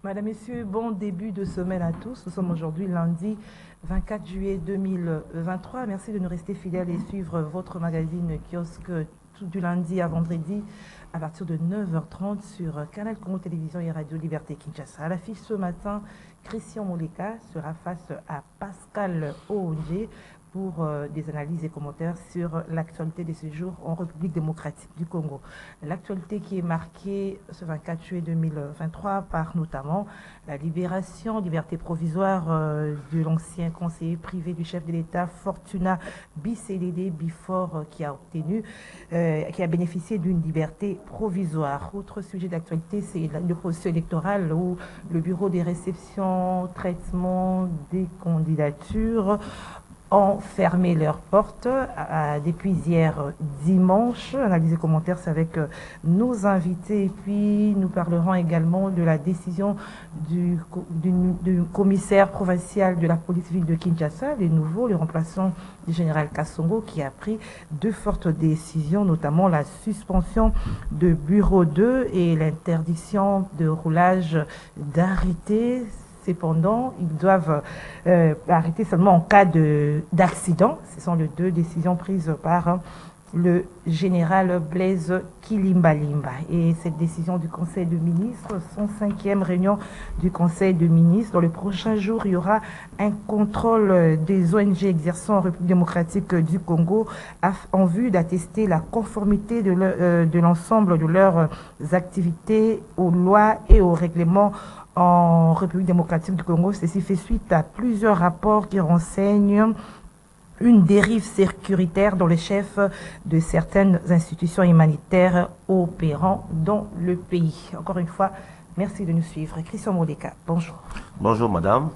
Madame, Messieurs, bon début de semaine à tous. Nous sommes aujourd'hui lundi 24 juillet 2023. Merci de nous rester fidèles et suivre votre magazine Kiosque tout du lundi à vendredi à partir de 9h30 sur Canal Congo Télévision et Radio Liberté Kinshasa. À l'affiche ce matin, Christian Moleka sera face à Pascal Oonje pour des analyses et commentaires sur l'actualité de ce jour en République démocratique du Congo. L'actualité qui est marquée ce 24 juillet 2023 par notamment la liberté provisoire de l'ancien conseiller privé du chef de l'État, Fortuna Bissélédé Bifort, qui a bénéficié d'une liberté provisoire. Autre sujet d'actualité, c'est le processus électoral où le bureau des réceptions, traitement des candidatures ont fermé leurs portes depuis hier dimanche. Analyse et commentaires, c'est avec nos invités. Et puis, nous parlerons également de la décision du commissaire provincial de la police ville de Kinshasa, le remplaçant du général Kassongo, qui a pris deux fortes décisions, notamment la suspension de bureau 2 et l'interdiction de roulage d'arrêtés. Cependant, ils doivent arrêter seulement en cas d'accident. Ce sont les deux décisions prises par le général Blaise Kilimbalimba. Et cette décision du Conseil de ministres, 105e réunion du Conseil de ministres, dans les prochains jours, il y aura un contrôle des ONG exerçant en République démocratique du Congo en vue d'attester la conformité de l'ensemble de leurs activités aux lois et aux règlements en République démocratique du Congo. Ceci fait suite à plusieurs rapports qui renseignent une dérive sécuritaire dans les chefs de certaines institutions humanitaires opérant dans le pays. Encore une fois, merci de nous suivre. Christian Moleka, bonjour. Bonjour madame.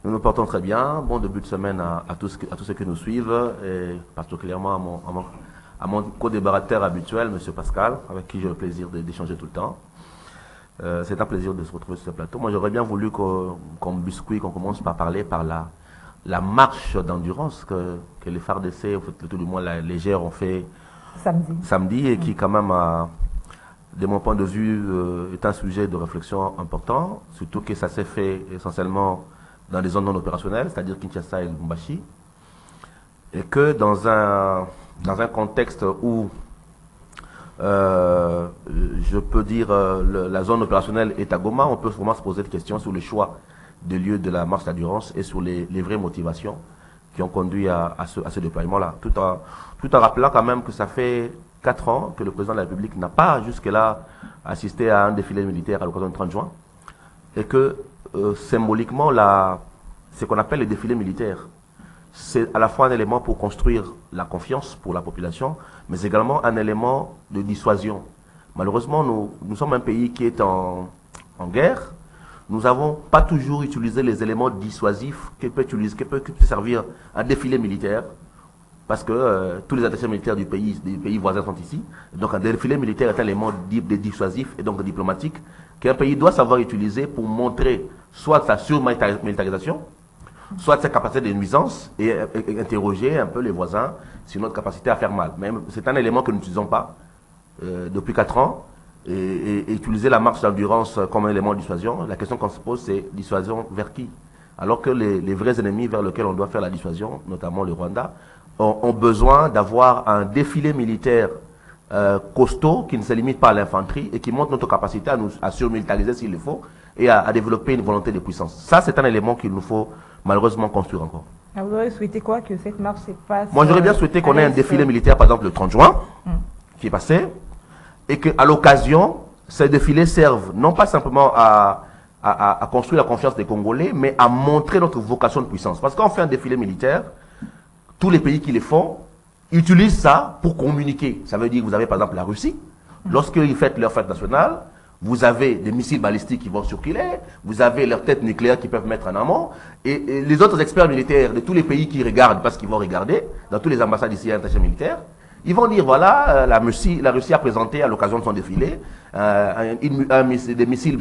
Nous nous portons très bien. Bon début de semaine à tous ceux qui nous suivent, et particulièrement à mon co-débatteur habituel, monsieur Pascal, avec qui j'ai le plaisir d'échanger tout le temps. C'est un plaisir de se retrouver sur ce plateau. Moi, j'aurais bien voulu qu'on commence par parler par la marche d'endurance que les FARDC, tout du moins les GR, ont fait samedi et qui, quand même, de mon point de vue, est un sujet de réflexion important, surtout que ça s'est fait essentiellement dans des zones non opérationnelles, c'est-à-dire Kinshasa et Lubumbashi, et que dans un contexte où je peux dire la zone opérationnelle est à Goma, on peut vraiment se poser des questions sur le choix de lieu de la marche d'endurance et sur les vraies motivations qui ont conduit à ce déploiement-là. Tout en rappelant quand même que ça fait 4 ans que le président de la République n'a pas jusque-là assisté à un défilé militaire à l'occasion du 30 juin et que symboliquement, ce qu'on appelle les défilés militaires, c'est à la fois un élément pour construire la confiance pour la population, mais également un élément de dissuasion. Malheureusement, nous sommes un pays qui est en guerre. Nous n'avons pas toujours utilisé les éléments dissuasifs qui peuvent servir un défilé militaire, parce que tous les attachés militaires des pays voisins sont ici. Donc un défilé militaire est un élément dissuasif et donc diplomatique qu'un pays doit savoir utiliser pour montrer soit sa surmilitarisation, soit sa capacité de nuisance et interroger un peu les voisins sur notre capacité à faire mal. Mais c'est un élément que nous n'utilisons pas depuis 4 ans. Et utiliser la marche d'endurance comme un élément de dissuasion, la question qu'on se pose, c'est dissuasion vers qui? Alors que les vrais ennemis vers lesquels on doit faire la dissuasion, notamment le Rwanda, ont besoin d'avoir un défilé militaire costaud qui ne se limite pas à l'infanterie et qui montre notre capacité à surmilitariser s'il le faut et à développer une volonté de puissance. Ça, c'est un élément qu'il nous faut malheureusement construire encore. Alors, vous auriez souhaité quoi? Que cette marche se passe? Moi, j'aurais bien souhaité qu'on ait un défilé militaire, par exemple, le 30 juin, qui est passé, et qu'à l'occasion, ces défilés servent non pas simplement à construire la confiance des Congolais, mais à montrer notre vocation de puissance. Parce qu'on fait un défilé militaire, tous les pays qui les font utilisent ça pour communiquer. Ça veut dire que vous avez par exemple la Russie, lorsqu'ils fêtent leur fête nationale, vous avez des missiles balistiques qui vont circuler, vous avez leurs têtes nucléaires qui peuvent mettre en amont, et les autres experts militaires de tous les pays qui regardent, parce qu'ils vont regarder, dans toutes les ambassades ici à l'attaché militaire, ils vont dire, voilà, la Russie a présenté à l'occasion de son défilé des missiles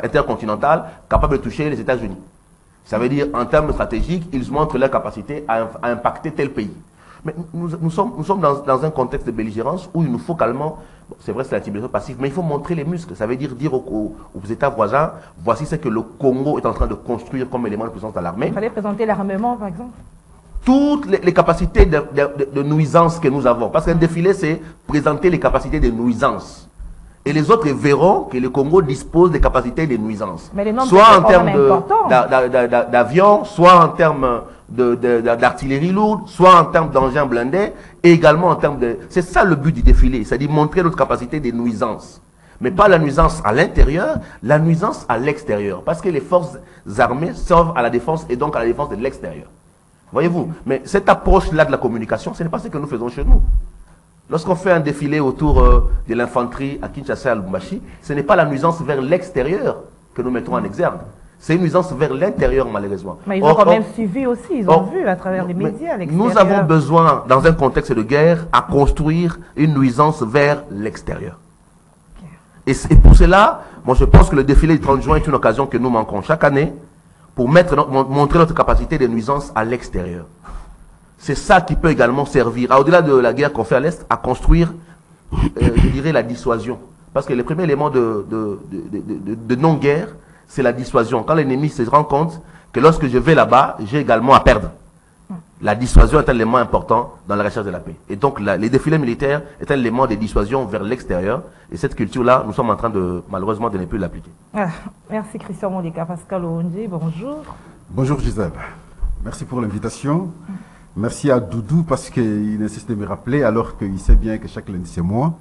intercontinentaux capables de toucher les États-Unis. Ça veut dire, en termes stratégiques, ils montrent leur capacité à impacter tel pays. Mais nous sommes dans un contexte de belligérance où il nous faut calmement, bon, c'est vrai c'est l'intimidation passive, mais il faut montrer les muscles. Ça veut dire aux États voisins, voici ce que le Congo est en train de construire comme élément de puissance dans l'armée. Il fallait présenter l'armement, par exemple. Toutes les capacités de nuisance que nous avons. Parce qu'un défilé, c'est présenter les capacités de nuisance. Et les autres verront que le Congo dispose des capacités de nuisance. Mais les nombres soit en termes importants. d'avions, soit en termes d'artillerie lourde, soit en termes d'engins blindés, et également en termes de... C'est ça le but du défilé, c'est-à-dire montrer notre capacité de nuisance. Mais pas la nuisance à l'intérieur, la nuisance à l'extérieur. Parce que les forces armées servent à la défense et donc à la défense de l'extérieur. Voyez-vous? Mais cette approche-là de la communication, ce n'est pas ce que nous faisons chez nous. Lorsqu'on fait un défilé autour de l'infanterie à Kinshasa et à Lubumbashi, ce n'est pas la nuisance vers l'extérieur que nous mettons en exergue. C'est une nuisance vers l'intérieur, malheureusement. Mais ils ont quand même suivi aussi, ils ont vu à travers les médias à l'extérieur. Nous avons besoin, dans un contexte de guerre, à construire une nuisance vers l'extérieur. Okay. Et pour cela, moi je pense que le défilé du 30 juin est une occasion que nous manquons chaque année pour montrer notre capacité de nuisance à l'extérieur. C'est ça qui peut également servir, au-delà de la guerre qu'on fait à l'Est, à construire, je dirais, la dissuasion. Parce que le premier élément de non-guerre, c'est la dissuasion. Quand l'ennemi se rend compte que lorsque je vais là-bas, j'ai également à perdre. La dissuasion est un élément important dans la recherche de la paix. Et donc, les défilés militaires est un élément de dissuasion vers l'extérieur. Et cette culture-là, nous sommes en train malheureusement, de ne plus l'appliquer. Ah, merci Christian Moleka. Pascal Oondji, bonjour. Bonjour Gisèle. Merci pour l'invitation. Merci à Doudou parce qu'il nécessite de me rappeler alors qu'il sait bien que chaque lundi c'est moi.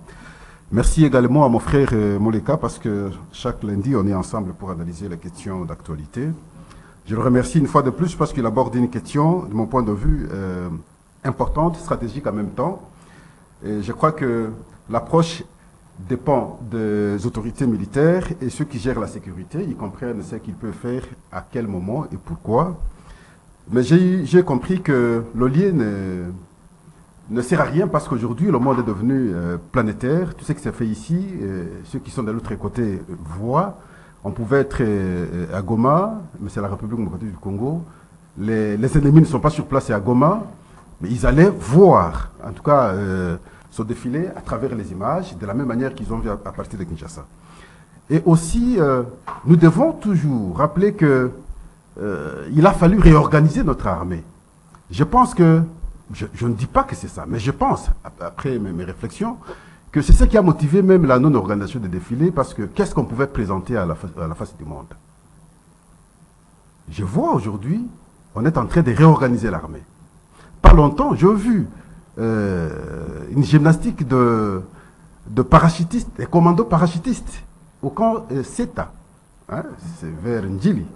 Merci également à mon frère Moleka parce que chaque lundi on est ensemble pour analyser les questions d'actualité. Je le remercie une fois de plus parce qu'il aborde une question, de mon point de vue, importante, stratégique en même temps. Et je crois que l'approche dépend des autorités militaires et ceux qui gèrent la sécurité. Ils comprennent ce qu'ils peuvent faire, à quel moment et pourquoi. Mais j'ai compris que le lien ne sert à rien parce qu'aujourd'hui, le monde est devenu planétaire. Tout ce qui s'est fait ici, ceux qui sont de l'autre côté voient. On pouvait être à Goma, mais c'est la République démocratique du Congo. Les ennemis ne sont pas sur place à Goma, mais ils allaient voir, en tout cas, ce défilé à travers les images, de la même manière qu'ils ont vu à partir de Kinshasa. Et aussi, nous devons toujours rappeler que il a fallu réorganiser notre armée. Je pense que, je ne dis pas que c'est ça, mais je pense, après mes réflexions, que c'est ce qui a motivé même la non-organisation des défilés, parce que qu'est-ce qu'on pouvait présenter à la face du monde? Je vois aujourd'hui, on est en train de réorganiser l'armée. Pas longtemps, j'ai vu une gymnastique de parachutistes, des commandos parachutistes, au camp CETA, hein, c'est vers Ndjili.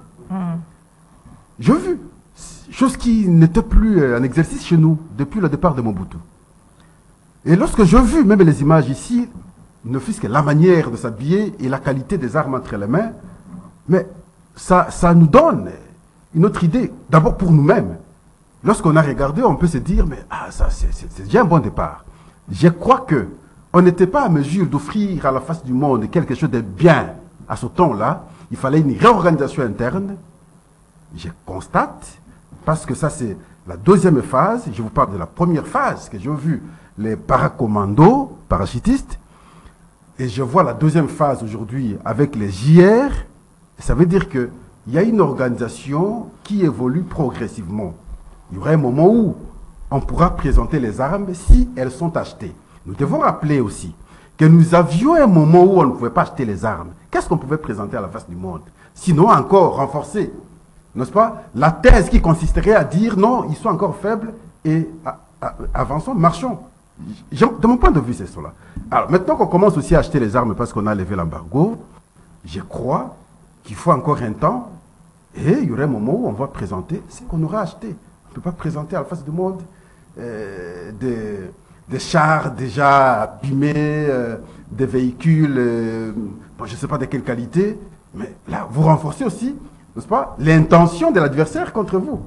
J'ai vu, chose qui n'était plus un exercice chez nous depuis le départ de Mobutu. Et lorsque j'ai vu même les images ici, ne fût-ce que la manière de s'habiller et la qualité des armes entre les mains, mais ça nous donne une autre idée, d'abord pour nous-mêmes. Lorsqu'on a regardé, on peut se dire, mais ça c'est déjà un bon départ. Je crois que on n'était pas à mesure d'offrir à la face du monde quelque chose de bien à ce temps-là. Il fallait une réorganisation interne. Je constate, parce que ça c'est la deuxième phase, je vous parle de la première phase que j'ai vue, les paracommandos, parachutistes, et je vois la deuxième phase aujourd'hui avec les JR, ça veut dire qu'il y a une organisation qui évolue progressivement. Il y aura un moment où on pourra présenter les armes si elles sont achetées. Nous devons rappeler aussi que nous avions un moment où on ne pouvait pas acheter les armes. Qu'est-ce qu'on pouvait présenter à la face du monde? Sinon encore renforcer, n'est-ce pas, la thèse qui consisterait à dire non, ils sont encore faibles et avançons, marchons. De mon point de vue, c'est cela. Alors maintenant qu'on commence aussi à acheter les armes parce qu'on a levé l'embargo, je crois qu'il faut encore un temps et il y aura un moment où on va présenter ce qu'on aura acheté. On ne peut pas présenter à la face du monde des chars déjà abîmés, des véhicules, bon, je ne sais pas de quelle qualité, mais là, vous renforcez aussi, n'est-ce pas, l'intention de l'adversaire contre vous.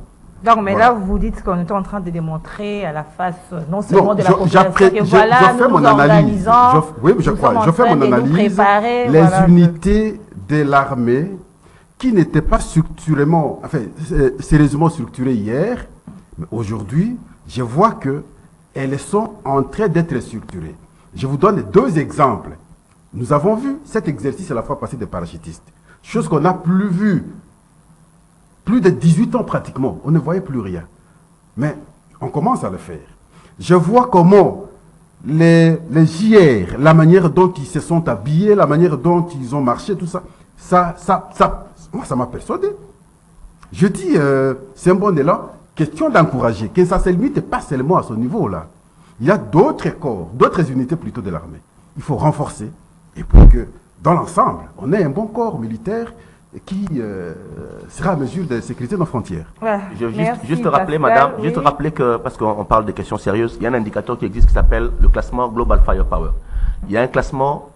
Donc, mais voilà. là, vous dites qu'on est en train de démontrer à la face, non seulement de la population, je fais mon analyse. Je fais mon analyse. Les unités de l'armée qui n'étaient pas structurellement, enfin, sérieusement structurées hier, mais aujourd'hui, je vois que elles sont en train d'être structurées. Je vous donne 2 exemples. Nous avons vu cet exercice à la fois passée des parachutistes. Chose qu'on n'a plus vue. Plus de 18 ans pratiquement. On ne voyait plus rien. Mais on commence à le faire. Je vois comment les JR, la manière dont ils se sont habillés, la manière dont ils ont marché, tout ça, moi, ça m'a persuadé. Je dis, c'est un bon élan. Question d'encourager. Que ça ne se limite pas seulement à ce niveau-là. Il y a d'autres corps, d'autres unités plutôt de l'armée. Il faut renforcer. Et pour que, dans l'ensemble, on ait un bon corps militaire qui sera à mesure de sécuriser nos frontières. Ouais. Juste rappeler, madame, oui. Juste rappeler que, parce qu'on parle de questions sérieuses, il y a un indicateur qui existe qui s'appelle le classement Global Firepower. Il y a un classement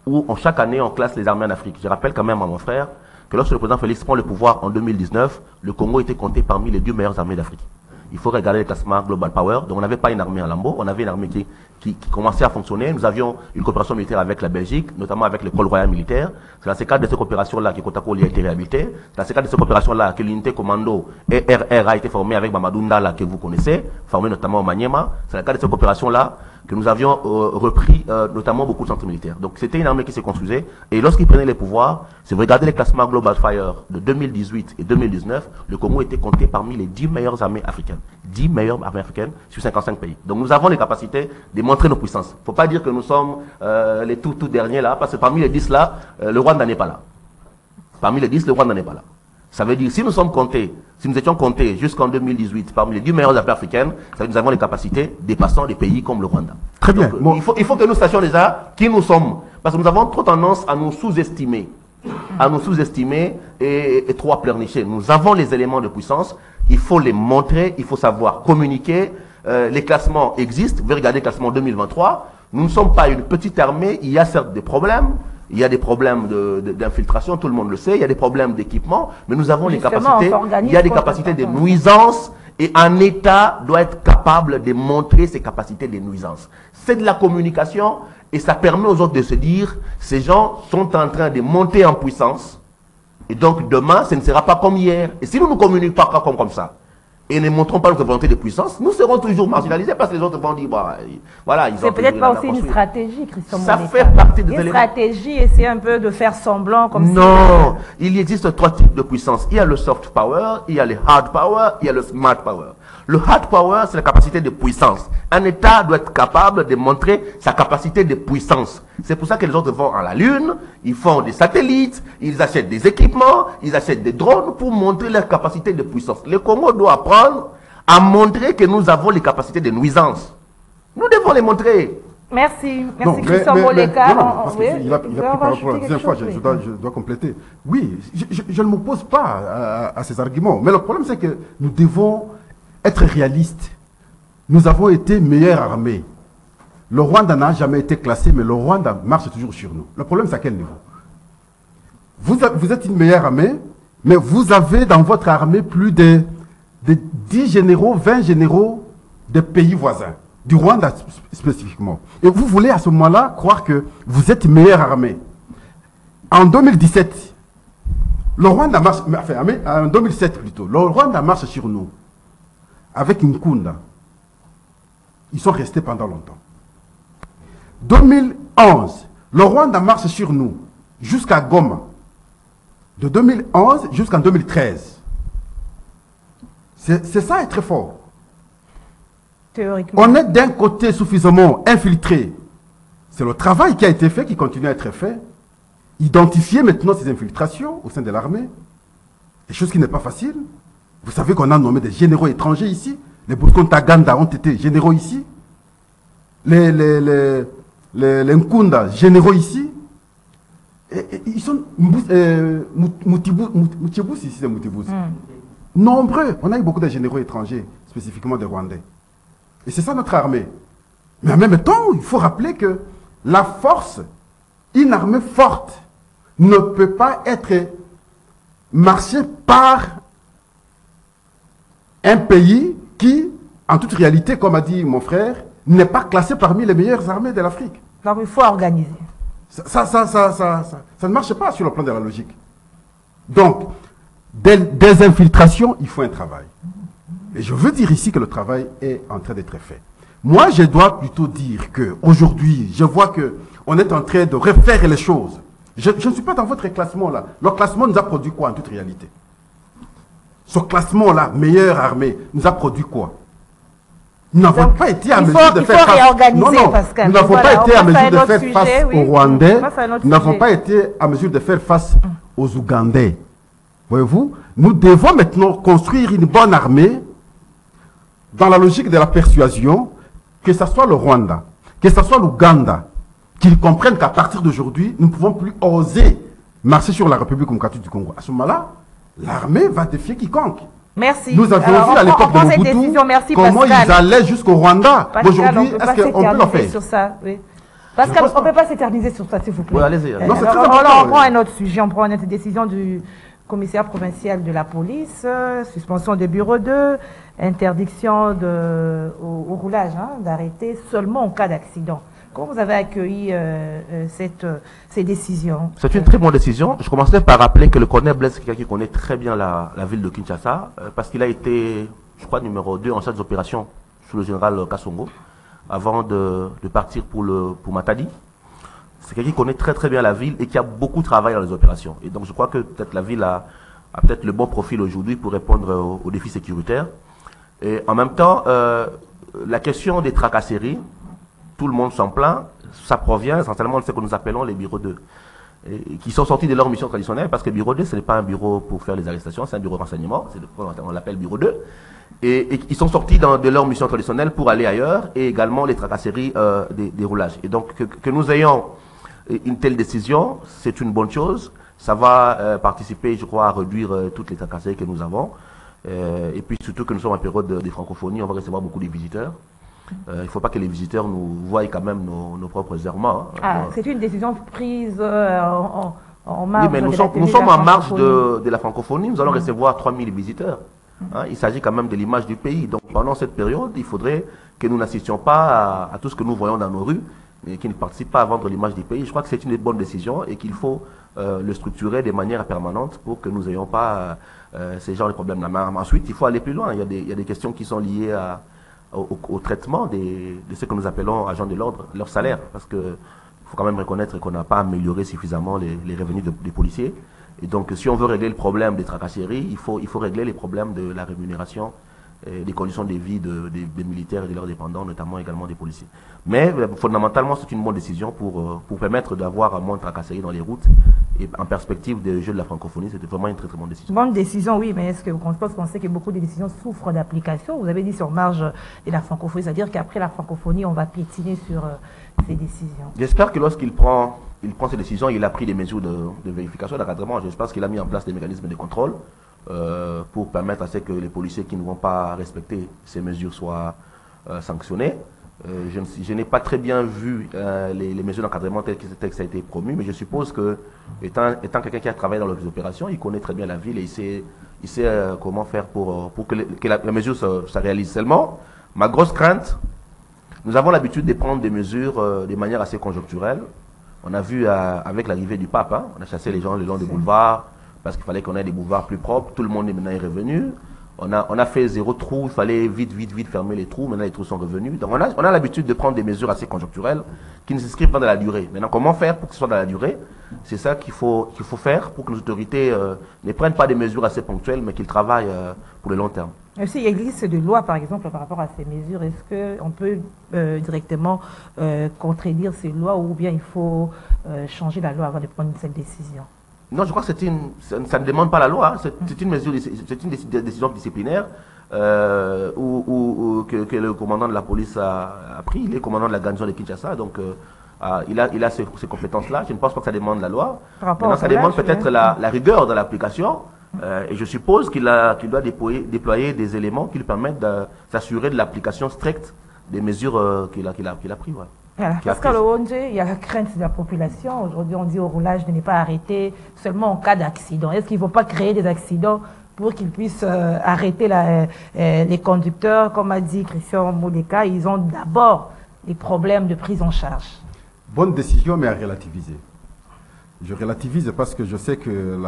où chaque année on classe les armées en Afrique. Je rappelle quand même à mon frère que lorsque le président Félix prend le pouvoir en 2019, le Congo était compté parmi les 2 meilleures armées d'Afrique. Il faut regarder le classement Global Power. Donc on n'avait pas une armée en lambeaux, on avait une armée qui commençait à fonctionner. Nous avions une coopération militaire avec la Belgique, notamment avec l'école royale militaire. C'est dans ce cadre de cette coopération-là que Kotako a été réhabilité. C'est dans ce cadre de cette coopération-là que l'unité commando RR a été formée avec Mamadou Ndala, que vous connaissez, formée notamment au Maniema. C'est dans le cadre de cette coopération-là que nous avions repris notamment beaucoup de centres militaires. Donc c'était une armée qui se construisait. Et lorsqu'ils prenaient les pouvoirs, si vous regardez les classements Global Fire de 2018 et 2019, le Congo était compté parmi les 10 meilleures armées africaines. 10 meilleures armées africaines sur 55 pays. Donc nous avons les capacités de montrer nos puissances. Il ne faut pas dire que nous sommes les tout derniers là, parce que parmi les 10 là, le Rwanda n'est pas là. Parmi les 10, le Rwanda n'est pas là. Ça veut dire, si nous sommes comptés, si nous étions comptés jusqu'en 2018 parmi les 10 meilleures affaires africaines, ça veut dire que nous avons les capacités dépassant des pays comme le Rwanda. Très bien. Donc, il faut que nous sachions déjà qui nous sommes. Parce que nous avons trop tendance à nous sous-estimer. Et trop à pleurnicher. Nous avons les éléments de puissance. Il faut les montrer. Il faut savoir communiquer. Les classements existent. Vous pouvez regarder le classement 2023. Nous ne sommes pas une petite armée. Il y a certes des problèmes. Il y a des problèmes d'infiltration, tout le monde le sait. Il y a des problèmes d'équipement, mais nous avons les capacités. Il y a des capacités de nuisance et un État doit être capable de montrer ses capacités de nuisance. C'est de la communication et ça permet aux autres de se dire ces gens sont en train de monter en puissance et donc demain, ce ne sera pas comme hier. Et si nous ne communiquons pas comme ça, et ne montrons pas notre volonté de puissance, nous serons toujours marginalisés parce que les autres vont dire, bah, voilà, ils ont... C'est peut-être pas aussi une stratégie, Christian Ça Moneka. fait partie des éléments. Une stratégie, essayer un peu de faire semblant comme Non, il existe 3 types de puissance. Il y a le soft power, il y a le hard power, il y a le smart power. Le hard power, c'est la capacité de puissance. Un État doit être capable de montrer sa capacité de puissance. C'est pour ça que les autres vont à la Lune, ils font des satellites, ils achètent des équipements, ils achètent des drones pour montrer leur capacité de puissance. Le Congo doit apprendre à montrer que nous avons les capacités de nuisance. Nous devons les montrer. Merci Christian Moneka. Il a pris parole pour la deuxième fois, je dois compléter. Oui, je ne m'oppose pas à ces arguments, mais le problème c'est que nous devons être réalistes. Nous avons été meilleure armée. Le Rwanda n'a jamais été classé, mais le Rwanda marche toujours sur nous. Le problème, c'est à quel niveau? Vous êtes une meilleure armée, mais vous avez dans votre armée plus de 10 généraux, 20 généraux de pays voisins, du Rwanda spécifiquement. Et vous voulez à ce moment-là croire que vous êtes meilleure armée. En 2017, le Rwanda marche, enfin en 2007 plutôt, le Rwanda marche sur nous. Avec Nkunda. Ils sont restés pendant longtemps. 2011, le Rwanda marche sur nous jusqu'à Goma. De 2011 jusqu'en 2013. C'est ça est très fort. Théoriquement. On est d'un côté suffisamment infiltré. C'est le travail qui a été fait, qui continue à être fait. Identifier maintenant ces infiltrations au sein de l'armée. Des choses qui n'est pas facile. Vous savez qu'on a nommé des généraux étrangers ici. Les Bosco Ntaganda ont été généraux ici. Les Nkunda, généraux ici. Et ils sont Moutibous ici, c'est Moutibous. Nombreux. On a eu beaucoup de généraux étrangers, spécifiquement des Rwandais. Et c'est ça notre armée. Mais en même temps, il faut rappeler que la force, une armée forte, ne peut pas être marchée par un pays qui, en toute réalité, comme a dit mon frère, n'est pas classé parmi les meilleures armées de l'Afrique. Donc il faut organiser. Ça ne marche pas sur le plan de la logique. Donc, des infiltrations, il faut un travail. Et je veux dire ici que le travail est en train d'être fait. Moi, je dois plutôt dire qu'aujourd'hui, je vois qu'on est en train de refaire les choses. Je ne suis pas dans votre classement là. Le classement nous a produit quoi en toute réalité? Ce classement-là, meilleure armée, nous a produit quoi? Nous n'avons pas été à mesure de faire face. Non, non, nous n'avons pas été à mesure de faire face aux Rwandais. Nous n'avons pas été à mesure de faire face aux Ougandais. Voyez-vous? Nous devons maintenant construire une bonne armée dans la logique de la persuasion, que ce soit le Rwanda, que ce soit l'Ouganda, qu'ils comprennent qu'à partir d'aujourd'hui, nous ne pouvons plus oser marcher sur la République démocratique du Congo. À ce moment-là, l'armée va défier quiconque. Merci. Nous avions vu à l'époque de Mobutu comment ils allaient jusqu'au Rwanda. Aujourd'hui, est-ce qu'on peut le faire sur ça, oui. Pascal, on ne peut pas s'éterniser sur ça, s'il vous plaît. Oui, allez-y. On prend une autre sujet, on prend une autre décision du commissaire provincial de la police, suspension des bureaux 2, interdiction au roulage, d'arrêter seulement en cas d'accident. Comment vous avez accueilli ces décisions? C'est une très bonne décision. Je commencerai par rappeler que le colonel Blaise, c'est quelqu'un qui connaît très bien la ville de Kinshasa, parce qu'il a été, je crois, numéro 2 en charge des opérations sous le général Kassongo, avant de partir pour Matadi. C'est quelqu'un qui connaît très très bien la ville et qui a beaucoup travaillé dans les opérations. Et donc je crois que peut-être la ville a peut-être le bon profil aujourd'hui pour répondre aux défis sécuritaires. Et en même temps, la question des tracasseries, tout le monde s'en plaint, ça provient essentiellement de ce que nous appelons les bureaux 2, qui sont sortis de leur mission traditionnelle, parce que bureau 2, ce n'est pas un bureau pour faire les arrestations, c'est un bureau de renseignement, on l'appelle bureau 2, et ils sont sortis de leur mission traditionnelle pour aller ailleurs, et également les tracasseries des roulages. Et donc que nous ayons une telle décision, c'est une bonne chose, ça va participer, je crois, à réduire toutes les tracasseries que nous avons, et puis surtout que nous sommes en période de francophonie, on va recevoir beaucoup de visiteurs. Il ne faut pas que les visiteurs nous voient quand même nos propres errements. C'est une décision prise en marge. Oui, mais nous sommes en marge de la francophonie. Nous allons recevoir 3000 visiteurs. Il s'agit quand même de l'image du pays. Donc pendant cette période, il faudrait que nous n'assistions pas à tout ce que nous voyons dans nos rues, et qui ne participent pas à vendre l'image du pays. Je crois que c'est une bonne décision et qu'il faut le structurer de manière permanente pour que nous n'ayons pas ces genres de problèmes-là. Mais ensuite, il faut aller plus loin. Il y a des questions qui sont liées au traitement de ce que nous appelons agents de l'ordre, leur salaire, parce qu'il faut quand même reconnaître qu'on n'a pas amélioré suffisamment les revenus des policiers. Et donc, si on veut régler le problème des tracasseries, il faut régler les problèmes de la rémunération, des conditions de vie des militaires et de leurs dépendants, notamment également des policiers. Mais fondamentalement, c'est une bonne décision pour permettre d'avoir moins de tracasseries dans les routes. Et en perspective des Jeux de la francophonie, c'était vraiment une très très bonne décision. Bonne décision, oui, mais est-ce que vous pensez que beaucoup de décisions souffrent d'application? Vous avez dit sur marge de la francophonie, c'est-à-dire qu'après la francophonie, on va piétiner sur ces décisions. J'espère que lorsqu'il prend ces décisions, il a pris des mesures de vérification, d'encadrement. J'espère qu'il a mis en place des mécanismes de contrôle pour permettre à ce que les policiers qui ne vont pas respecter ces mesures soient sanctionnés. Je n'ai pas très bien vu les mesures d'encadrement telles que ça a été promu, mais je suppose que, étant quelqu'un qui a travaillé dans les opérations, il connaît très bien la ville et il sait comment faire pour que la mesure se réalise. Seulement, ma grosse crainte, nous avons l'habitude de prendre des mesures de manière assez conjoncturelle. On a vu avec l'arrivée du pape, on a chassé les gens le long des boulevards parce qu'il fallait qu'on ait des boulevards plus propres. Tout le monde est maintenant revenu. On a fait 0 trou, il fallait vite fermer les trous. Maintenant, les trous sont revenus. Donc, on a l'habitude de prendre des mesures assez conjoncturelles qui ne s'inscrivent pas dans la durée. Maintenant, comment faire pour que ce soit dans la durée? C'est ça qu'il faut faire pour que les autorités ne prennent pas des mesures assez ponctuelles, mais qu'ils travaillent pour le long terme. S'il existe des lois, par exemple, par rapport à ces mesures, est-ce qu'on peut directement contredire ces lois ou bien il faut changer la loi avant de prendre cette décision? Non, je crois que ça ne demande pas la loi. C'est une décision disciplinaire que le commandant de la police a pris. Il est commandant de la garnison de Kinshasa, donc il a ces compétences-là. Je ne pense pas que ça demande la loi. Maintenant, ça demande peut-être la rigueur de l'application. Et je suppose qu'il doit déployer des éléments qui lui permettent de s'assurer de l'application stricte des mesures qu'il a prises. Ouais. Voilà. Parce qu'à l'ONG, il y a la crainte de la population. Aujourd'hui, on dit au roulage de ne pas arrêter seulement en cas d'accident. Est-ce qu'il ne faut pas créer des accidents pour qu'ils puissent arrêter les conducteurs? Comme a dit Christian Moudeka, ils ont d'abord des problèmes de prise en charge. Bonne décision, mais à relativiser. Je relativise parce que je sais que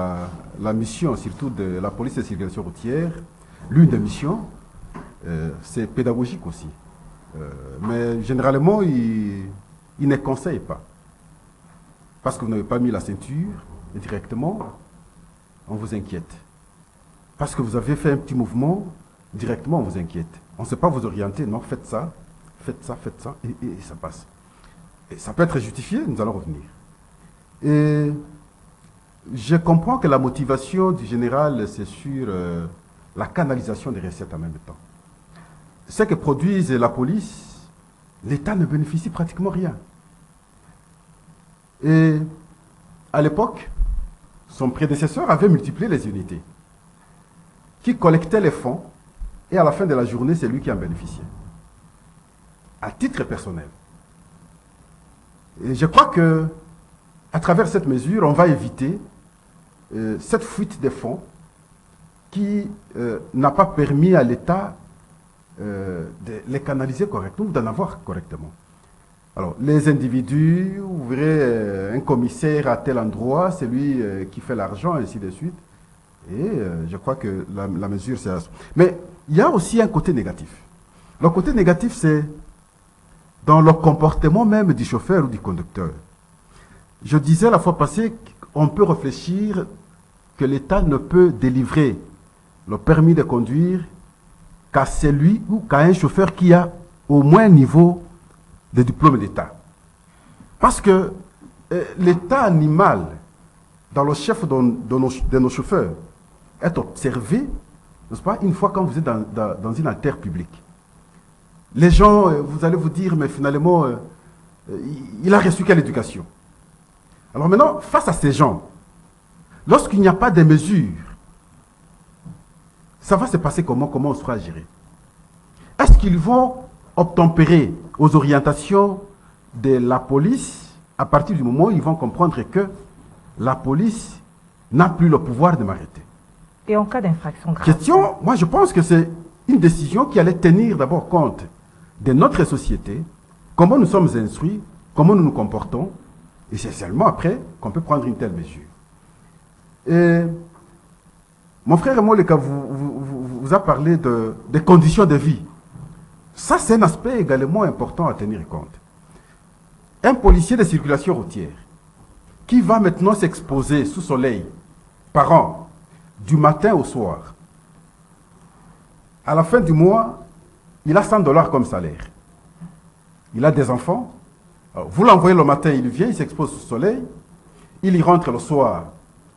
la mission, surtout de la police de circulation routière, l'une des missions, c'est pédagogique aussi. Mais généralement, ils ne conseillent pas. Parce que vous n'avez pas mis la ceinture, et directement, on vous inquiète. Parce que vous avez fait un petit mouvement, directement, on vous inquiète. On ne sait pas vous orienter, non, faites ça, et ça passe. Et ça peut être justifié, nous allons revenir. Et je comprends que la motivation du général, c'est sur la canalisation des recettes en même temps. Ce que produise la police, l'État ne bénéficie pratiquement rien. Et à l'époque, son prédécesseur avait multiplié les unités qui collectaient les fonds et à la fin de la journée, c'est lui qui en bénéficiait. À titre personnel. Et je crois que à travers cette mesure, on va éviter cette fuite des fonds qui n'a pas permis à l'État de les canaliser correctement ou d'en avoir correctement. Alors, les individus, vous verrez un commissaire à tel endroit, c'est lui qui fait l'argent, et ainsi de suite. Et je crois que la mesure, c'est... Mais il y a aussi un côté négatif. Le côté négatif, c'est dans le comportement même du chauffeur ou du conducteur. Je disais la fois passée qu'on peut réfléchir que l'État ne peut délivrer le permis de conduire qu'à celui ou qu'à un chauffeur qui a au moins un niveau de diplôme d'État. Parce que l'état animal dans le chef de nos chauffeurs est observé, n'est-ce pas, une fois quand vous êtes dans une artère publique. Les gens, vous allez vous dire, mais finalement, il a reçu quelle éducation? Alors maintenant, face à ces gens, lorsqu'il n'y a pas de mesures, ça va se passer comment on sera géré? Est-ce qu'ils vont obtempérer aux orientations de la police à partir du moment où ils vont comprendre que la police n'a plus le pouvoir de m'arrêter? Et en cas d'infraction grave? Question, moi je pense que c'est une décision qui allait tenir d'abord compte de notre société, comment nous sommes instruits, comment nous nous comportons, et c'est seulement après qu'on peut prendre une telle mesure. Et mon frère Moleka vous a parlé des conditions de vie. Ça, c'est un aspect également important à tenir compte. Un policier de circulation routière qui va maintenant s'exposer sous soleil par an, du matin au soir, à la fin du mois, il a 100 $ comme salaire. Il a des enfants. Alors, vous l'envoyez le matin, il vient, il s'expose sous soleil. Il y rentre le soir,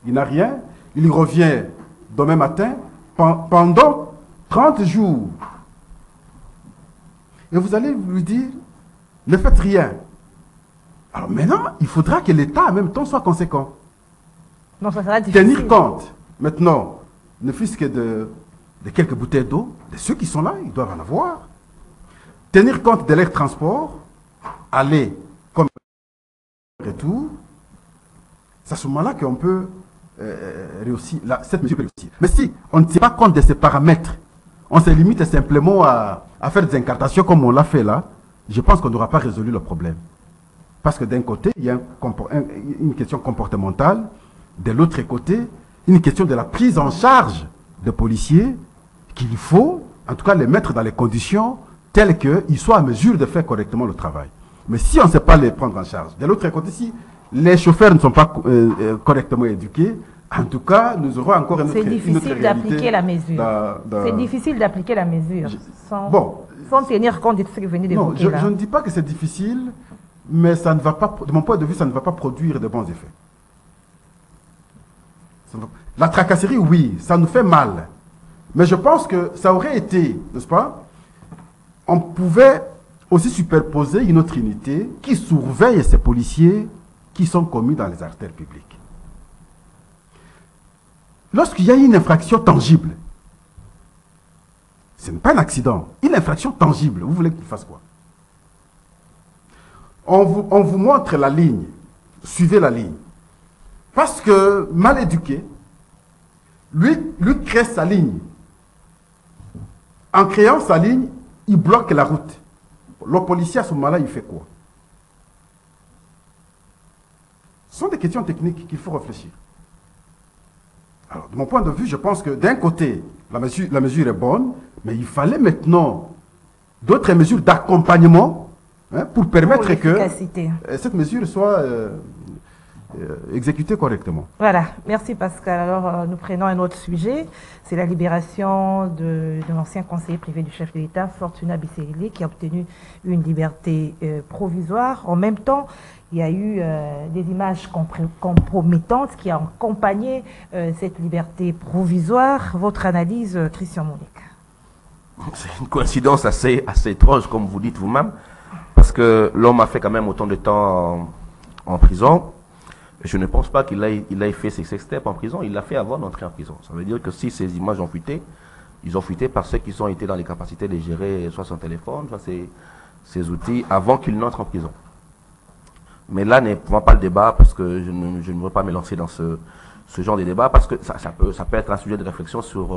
il n'a rien. Il y revient demain matin pendant 30 jours. Et vous allez lui dire, ne faites rien. Alors maintenant, il faudra que l'État en même temps soit conséquent. Non, ça sera difficile. Tenir compte, maintenant, ne fût-ce que de quelques bouteilles d'eau, de ceux qui sont là, ils doivent en avoir. Tenir compte de leur transport, aller comme retour, c'est à ce moment-là qu'on peut réussir, cette mesure peut réussir. Mais si on ne tient pas compte de ces paramètres, on se limite simplement à faire des incartations comme on l'a fait là, je pense qu'on n'aura pas résolu le problème. Parce que d'un côté, il y a une question comportementale, de l'autre côté, une question de la prise en charge des policiers, qu'il faut, en tout cas, les mettre dans les conditions telles qu'ils soient à mesure de faire correctement le travail. Mais si on ne sait pas les prendre en charge, de l'autre côté, si les chauffeurs ne sont pas correctement éduqués, en tout cas, nous aurons encore une autre réalité. C'est difficile d'appliquer la mesure. C'est difficile d'appliquer la mesure sans tenir compte de ce que vous venez d'évoquer là. Je ne dis pas que c'est difficile, mais ça ne va pas, de mon point de vue, ça ne va pas produire de bons effets. La tracasserie, oui, ça nous fait mal. Mais je pense que ça aurait été, n'est-ce pas? On pouvait aussi superposer une autre unité qui surveille ces policiers qui sont commis dans les artères publiques. Lorsqu'il y a une infraction tangible, ce n'est pas un accident, une infraction tangible, vous voulez qu'il fasse quoi? On vous montre la ligne, suivez la ligne. Parce que mal éduqué, lui crée sa ligne. En créant sa ligne, il bloque la route. Le policier, à ce moment-là, il fait quoi? Ce sont des questions techniques qu'il faut réfléchir. Alors, de mon point de vue, je pense que d'un côté, la mesure est bonne, mais il fallait maintenant d'autres mesures d'accompagnement pour permettre que cette mesure soit exécutée correctement. Voilà, merci Pascal. Alors nous prenons un autre sujet, c'est la libération de l'ancien conseiller privé du chef de l'État, Fortuna Bisséguilé, qui a obtenu une liberté provisoire. En même temps, il y a eu des images compromettantes qui ont accompagné cette liberté provisoire. Votre analyse, Christian Moulik? C'est une coïncidence assez étrange, comme vous dites vous-même, parce que l'homme a fait quand même autant de temps en prison. Je ne pense pas qu'il ait fait ses sextapes en prison. Il l'a fait avant d'entrer en prison. Ça veut dire que si ces images ont fuité, ils ont fuité par ceux qui ont été dans les capacités de gérer soit son téléphone, soit ses outils, avant qu'il n'entre en prison. Mais là n'est pas le débat, parce que je ne veux pas me lancer dans ce genre de débat, parce que ça peut être un sujet de réflexion sur,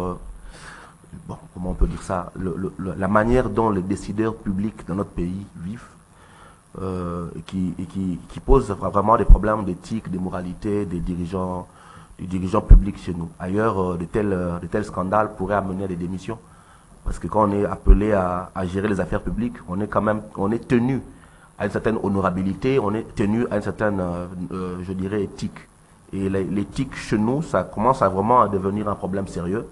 bon, comment on peut dire ça, la manière dont les décideurs publics dans notre pays vivent, qui pose vraiment des problèmes d'éthique, de moralité des dirigeants publics chez nous. Ailleurs, de tels scandales pourraient amener à des démissions. Parce que quand on est appelé à gérer les affaires publiques, on est tenu à une certaine honorabilité, on est tenu à une certaine, je dirais, éthique. Et l'éthique chez nous, ça commence à vraiment devenir un problème sérieux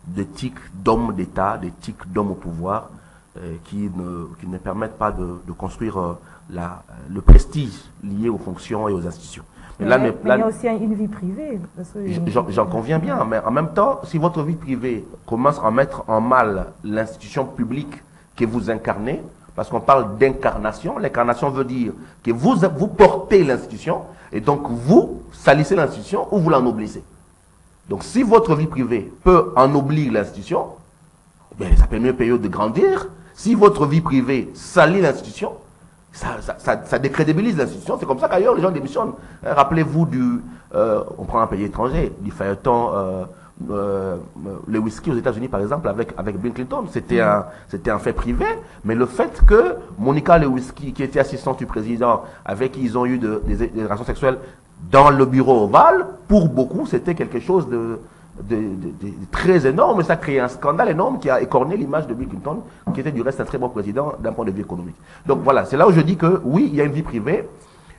d'éthique d'hommes d'État, d'éthique d'hommes au pouvoir, qui ne permettent pas de construire le prestige lié aux fonctions et aux institutions. Mais là, il y a aussi une vie privée. J'en conviens bien, mais en même temps, si votre vie privée commence à mettre en mal l'institution publique que vous incarnez, parce qu'on parle d'incarnation, l'incarnation veut dire que vous portez l'institution, et donc vous salissez l'institution ou vous l'ennoblissez. Donc si votre vie privée peut ennoblir l'institution, ça permet au pays de grandir. Si votre vie privée salit l'institution, ça décrédibilise l'institution. C'est comme ça qu'ailleurs les gens démissionnent. Rappelez-vous on prend un pays étranger, du feuilleton, le whisky aux États-Unis par exemple avec Bill Clinton. C'était un fait privé, mais le fait que Monica Lewinsky, qui était assistante du président, avec qui ils ont eu des relations sexuelles dans le bureau ovale, pour beaucoup c'était quelque chose de très énorme, et ça a créé un scandale énorme qui a écorné l'image de Bill Clinton, qui était du reste un très bon président d'un point de vue économique. Donc voilà, c'est là où je dis que oui, il y a une vie privée,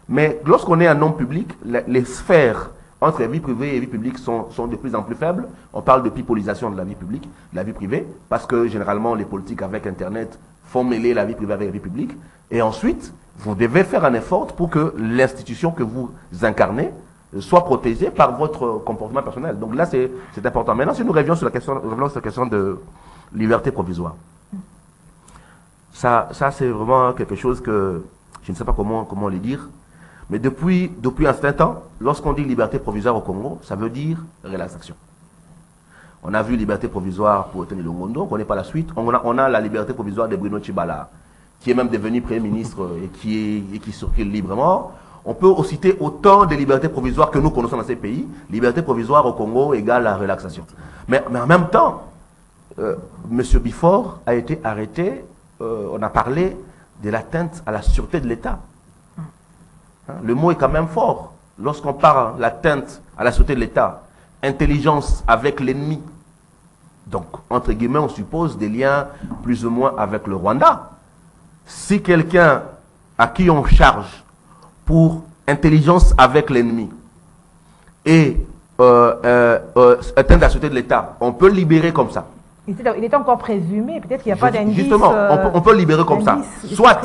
mais lorsqu'on est un homme public, les sphères entre vie privée et vie publique sont de plus en plus faibles. On parle de pipolisation de la vie publique, de la vie privée, parce que généralement les politiques avec Internet font mêler la vie privée avec la vie publique, et ensuite, vous devez faire un effort pour que l'institution que vous incarnez soit protégée par votre comportement personnel. Donc là, c'est important. Maintenant, si nous revenons sur la question de liberté provisoire, ça c'est vraiment quelque chose que je ne sais pas comment le dire, mais depuis un certain temps, lorsqu'on dit liberté provisoire au Congo, ça veut dire relaxation. On a vu liberté provisoire pour Tony Longondo, on ne connaît pas la suite. On a la liberté provisoire de Bruno Tshibala, qui est même devenu Premier ministre et qui circule librement. On peut aussi citer autant de libertés provisoires que nous connaissons dans ces pays. Liberté provisoire au Congo égale la relaxation. Mais en même temps, M. Bifort a été arrêté. On a parlé de l'atteinte à la sûreté de l'État. Le mot est quand même fort. Lorsqu'on parle de l'atteinte à la sûreté de l'État, intelligence avec l'ennemi. Donc, entre guillemets, on suppose des liens plus ou moins avec le Rwanda. Si quelqu'un à qui on charge pour intelligence avec l'ennemi et atteinte à la sûreté de l'État, on peut libérer comme ça. Il est encore présumé, peut-être qu'il n'y a pas d'indice. Justement, on peut libérer comme ça. Soit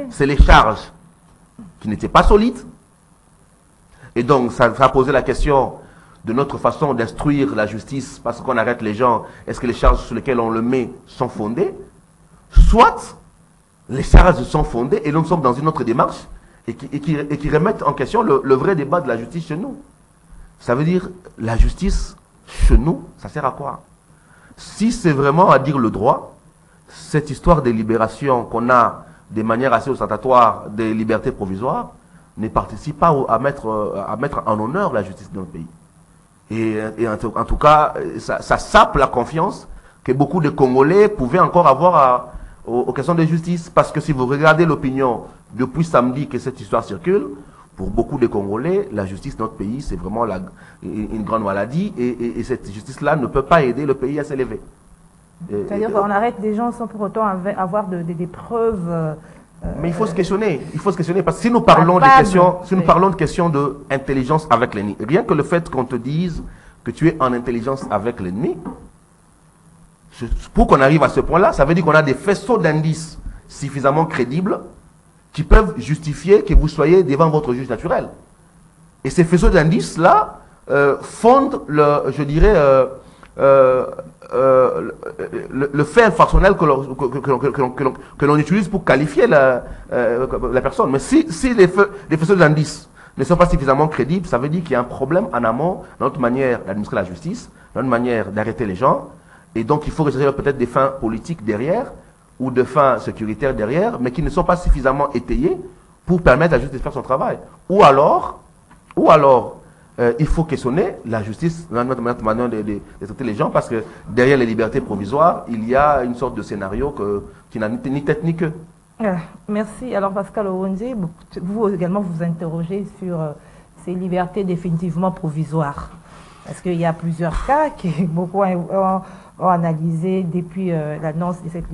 c'est les charges qui n'étaient pas solides, et donc ça a posé la question de notre façon d'instruire la justice, parce qu'on arrête les gens, est-ce que les charges sur lesquelles on le met sont fondées? Soit les charges sont fondées et nous sommes dans une autre démarche et qui remettent en question le vrai débat de la justice chez nous. Ça veut dire, la justice chez nous, ça sert à quoi? Si c'est vraiment à dire le droit, cette histoire de libération qu'on a de manière assez ostentatoire des libertés provisoires ne participe pas à mettre en honneur la justice de notre pays. Et en tout cas, ça sape la confiance que beaucoup de Congolais pouvaient encore avoir aux questions de justice. Parce que si vous regardez l'opinion depuis samedi que cette histoire circule, pour beaucoup de Congolais, la justice de notre pays, c'est vraiment une grande maladie. Et cette justice-là ne peut pas aider le pays à s'élever. C'est-à-dire qu'on arrête des gens sans pour autant avoir des preuves. Mais il faut se questionner. Il faut se questionner parce que si nous parlons de questions d'intelligence avec l'ennemi, rien que le fait qu'on te dise que tu es en intelligence avec l'ennemi, pour qu'on arrive à ce point-là, ça veut dire qu'on a des faisceaux d'indices suffisamment crédibles qui peuvent justifier que vous soyez devant votre juge naturel. Et ces faisceaux d'indices-là fondent, je dirais, le fait infractionnel que l'on utilise pour qualifier la personne. Mais si les faisceaux d'indices ne sont pas suffisamment crédibles, ça veut dire qu'il y a un problème en amont dans notre manière d'administrer la justice, dans notre manière d'arrêter les gens. Et donc, il faut rechercher peut-être des fins politiques derrière ou de fins sécuritaires derrière, mais qui ne sont pas suffisamment étayées pour permettre à la justice de faire son travail. Ou alors, il faut questionner la justice dans notre manière de traiter les gens, parce que derrière les libertés provisoires, il y a une sorte de scénario qui n'a ni tête ni queue. Merci. Alors, Pascal Owonzi, vous également vous interrogez sur ces libertés définitivement provisoires. Parce qu'il y a plusieurs cas que beaucoup ont analysé depuis l'annonce de cette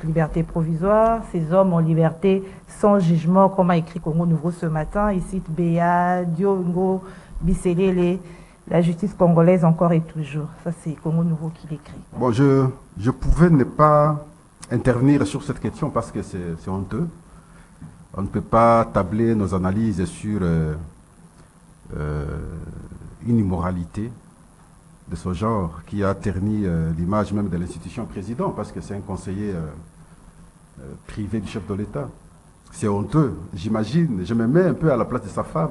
liberté provisoire. Ces hommes ont liberté sans jugement, comme a écrit Congo Nouveau ce matin. Il cite Béa, Diongo, Bisselele, la justice congolaise encore et toujours. Ça, c'est Congo Nouveau qui l'écrit. Bon, je pouvais ne pas intervenir sur cette question parce que c'est honteux. On ne peut pas tabler nos analyses sur une immoralité de ce genre qui a terni l'image même de l'institution président, parce que c'est un conseiller privé du chef de l'État. C'est honteux, j'imagine. Je me mets un peu à la place de sa femme.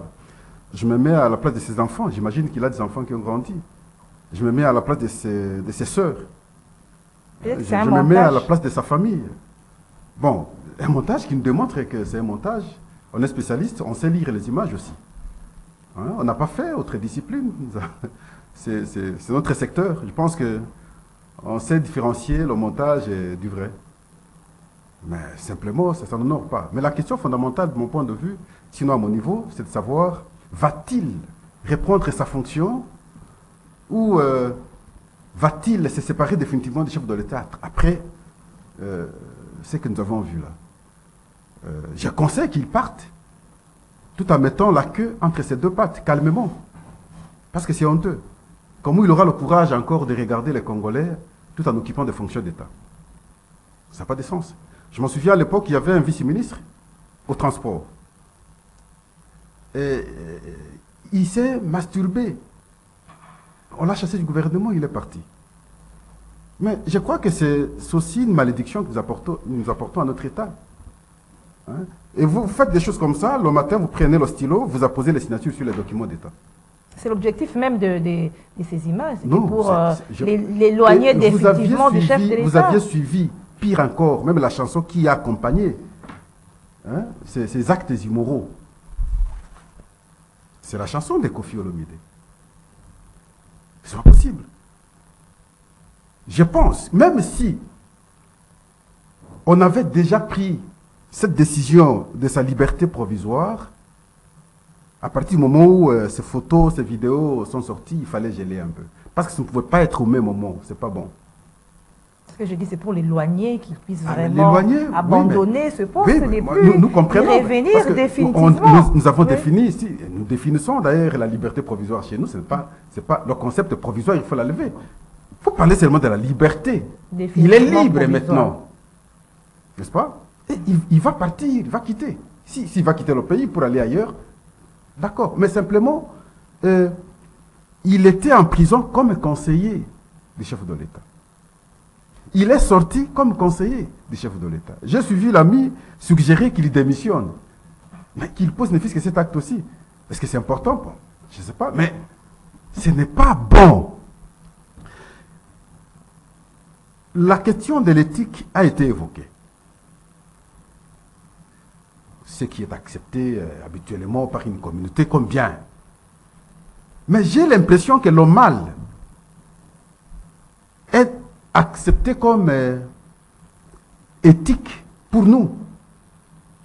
Je me mets à la place de ses enfants. J'imagine qu'il a des enfants qui ont grandi. Je me mets à la place de ses sœurs. Je me mets à la place de sa famille. Bon, un montage qui nous démontre que c'est un montage. On est spécialiste, on sait lire les images aussi. Hein? On n'a pas fait autre discipline. C'est notre secteur. Je pense qu'on sait différencier le montage du vrai. Mais simplement, ça n'honore pas. Mais la question fondamentale, de mon point de vue, sinon à mon niveau, c'est de savoir, va-t-il reprendre sa fonction ou va-t-il se séparer définitivement du chef de l'État après ce que nous avons vu là? Je conseille qu'il parte tout en mettant la queue entre ses deux pattes, calmement. Parce que c'est honteux. Comment il aura le courage encore de regarder les Congolais tout en occupant des fonctions d'État? Ça n'a pas de sens. Je m'en souviens à l'époque, il y avait un vice-ministre au transport. Et il s'est masturbé. On l'a chassé du gouvernement, il est parti. Mais je crois que c'est aussi une malédiction que nous apportons à notre État. Hein? Et vous faites des choses comme ça, le matin, vous prenez le stylo, vous apposez les signatures sur les documents d'État. C'est l'objectif même de ces images, pour l'éloigner définitivement du chef de l'État. Vous aviez suivi, pire encore, même la chanson qui a accompagné ces actes immoraux. C'est la chanson de Koffi Olomide. C'est pas possible. Je pense, même si on avait déjà pris cette décision de sa liberté provisoire, à partir du moment où ces photos, ces vidéos sont sorties, il fallait geler un peu. Parce que ça ne pouvait pas être au même moment, c'est pas bon. Ce que je dis, c'est pour l'éloigner, qu'il puisse vraiment abandonner ce poste, nous comprenons, et revenir définitivement. Nous avons défini ici, nous définissons d'ailleurs la liberté provisoire chez nous, c'est pas le concept provisoire, il faut la lever. Il faut parler seulement de la liberté. Il est libre maintenant, n'est-ce pas? Il va partir, il va quitter. S'il va quitter le pays pour aller ailleurs, d'accord. Mais simplement, il était en prison comme conseiller du chef de l'État. Il est sorti comme conseiller du chef de l'État. J'ai suivi l'ami suggérer qu'il démissionne. Mais qu'il pose ne fût que cet acte aussi. Est-ce que c'est important? Bon, je ne sais pas, mais ce n'est pas bon. La question de l'éthique a été évoquée. Ce qui est accepté habituellement par une communauté comme bien. Mais j'ai l'impression que le mal est accepté comme éthique pour nous,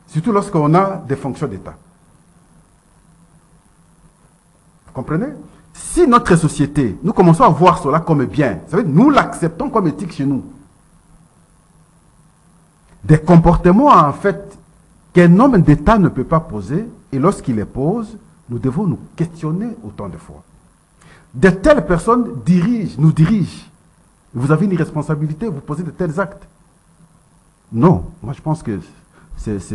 surtout lorsqu'on a des fonctions d'État. Vous comprenez? Si notre société, nous commençons à voir cela comme bien, ça veut dire nous l'acceptons comme éthique chez nous. Des comportements, en fait, qu'un homme d'État ne peut pas poser, et lorsqu'il les pose, nous devons nous questionner autant de fois. De telles personnes nous dirigent. Vous avez une responsabilité, vous posez de tels actes. Non, moi je pense que c'est si